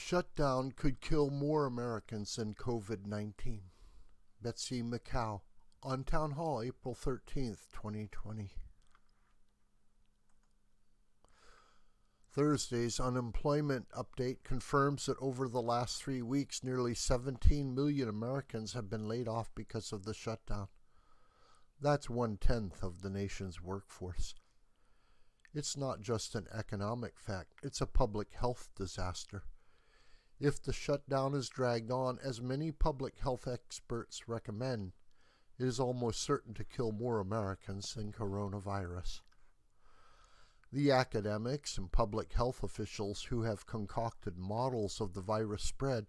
Shutdown could kill more Americans than COVID-19. Betsy, McCaughey, on Townhall, April 13th, 2020. Thursday's unemployment update confirms that over the last 3 weeks, nearly 17 million Americans have been laid off because of the shutdown. That's 1/10 of the nation's workforce. It's not just an economic fact, it's a public health disaster. If the shutdown is dragged on, as many public health experts recommend, it is almost certain to kill more Americans than coronavirus. The academics and public health officials who have concocted models of the virus spread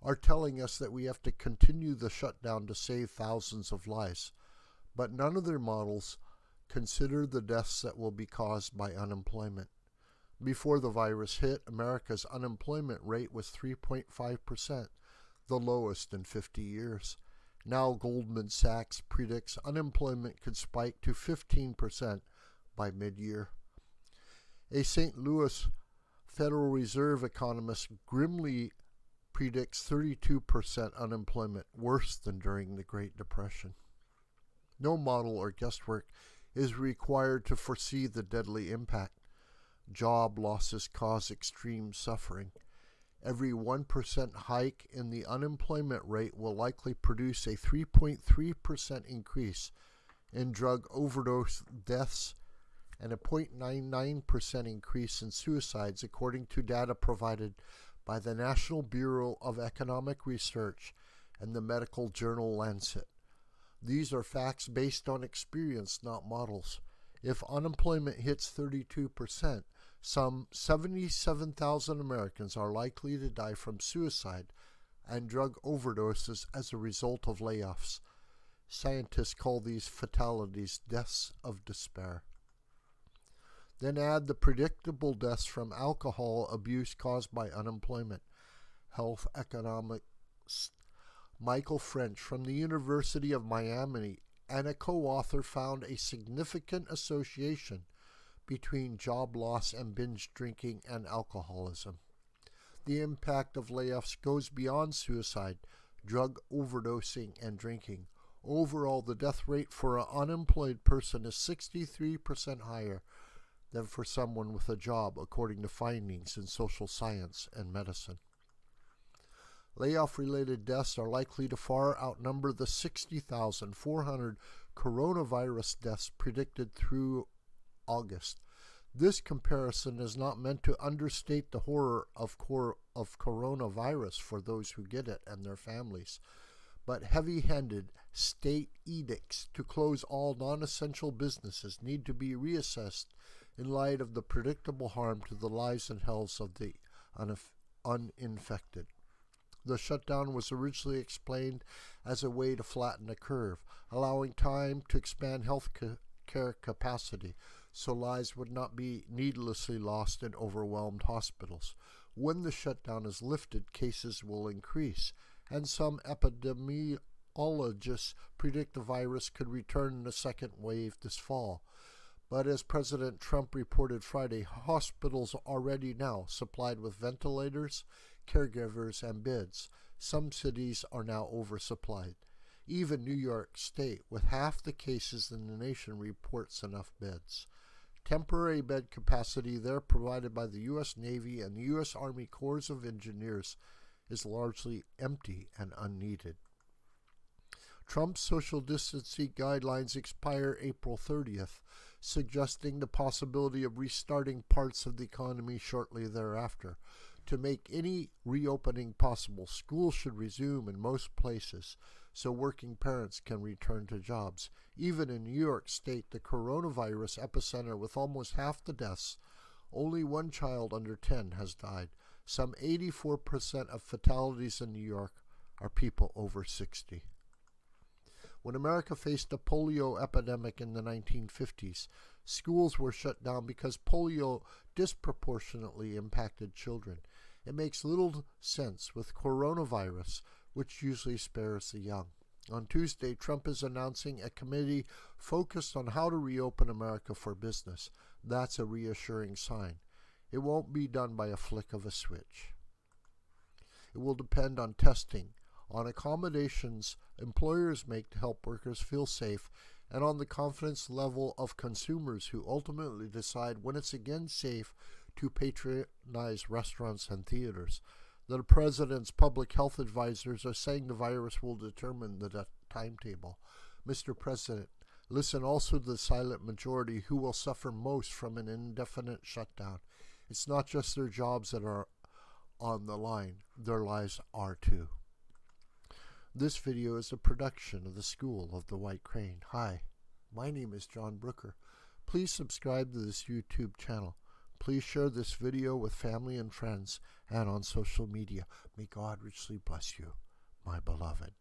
are telling us that we have to continue the shutdown to save thousands of lives, but none of their models consider the deaths that will be caused by unemployment. Before the virus hit, America's unemployment rate was 3.5%, the lowest in 50 years. Now Goldman Sachs predicts unemployment could spike to 15% by mid-year. A St. Louis Federal Reserve economist grimly predicts 32% unemployment, worse than during the Great Depression. No model or guesswork is required to foresee the deadly impact. Job losses cause extreme suffering. Every 1% hike in the unemployment rate will likely produce a 3.3% increase in drug overdose deaths and a 0.99% increase in suicides, according to data provided by the National Bureau of Economic Research and the medical journal Lancet. These are facts based on experience, not models. If unemployment hits 32%, some 77,000 Americans are likely to die from suicide and drug overdoses as a result of layoffs. Scientists call these fatalities deaths of despair. Then add the predictable deaths from alcohol abuse caused by unemployment. Health economist Michael French from the University of Miami and a co-author found a significant association between job loss and binge drinking and alcoholism. The impact of layoffs goes beyond suicide, drug overdosing, and drinking. Overall, the death rate for an unemployed person is 63% higher than for someone with a job, according to findings in social science and medicine. Layoff-related deaths are likely to far outnumber the 60,400 coronavirus deaths predicted through August. This comparison is not meant to understate the horror of coronavirus for those who get it and their families, but heavy-handed state edicts to close all non-essential businesses need to be reassessed in light of the predictable harm to the lives and health of the uninfected. The shutdown was originally explained as a way to flatten the curve, allowing time to expand health care capacity so lives would not be needlessly lost in overwhelmed hospitals. When the shutdown is lifted, cases will increase, and some epidemiologists predict the virus could return in a second wave this fall. But as President Trump reported Friday, hospitals are already now supplied with ventilators, caregivers, and beds. Some cities are now oversupplied. Even New York State, with half the cases in the nation, reports enough beds. Temporary bed capacity there provided by the U.S. Navy and the U.S. Army Corps of Engineers is largely empty and unneeded. Trump's social distancing guidelines expire April 30th, suggesting the possibility of restarting parts of the economy shortly thereafter. To make any reopening possible, schools should resume in most places so working parents can return to jobs. Even in New York State, the coronavirus epicenter with almost half the deaths, only one child under 10 has died. Some 84% of fatalities in New York are people over 60. When America faced a polio epidemic in the 1950s, schools were shut down because polio disproportionately impacted children. It makes little sense with coronavirus, which usually spares the young. On Tuesday, Trump is announcing a committee focused on how to reopen America for business. That's a reassuring sign. It won't be done by a flick of a switch. It will depend on testing, on accommodations employers make to help workers feel safe, and on the confidence level of consumers who ultimately decide when it's again safe to patronize restaurants and theaters. The president's public health advisors are saying the virus will determine the timetable. Mr. President, listen also to the silent majority who will suffer most from an indefinite shutdown. It's not just their jobs that are on the line, their lives are too. This video is a production of the School of the White Crane. Hi, my name is John Brooker. Please subscribe to this YouTube channel. Please share this video with family and friends and on social media. May God richly bless you, my beloved.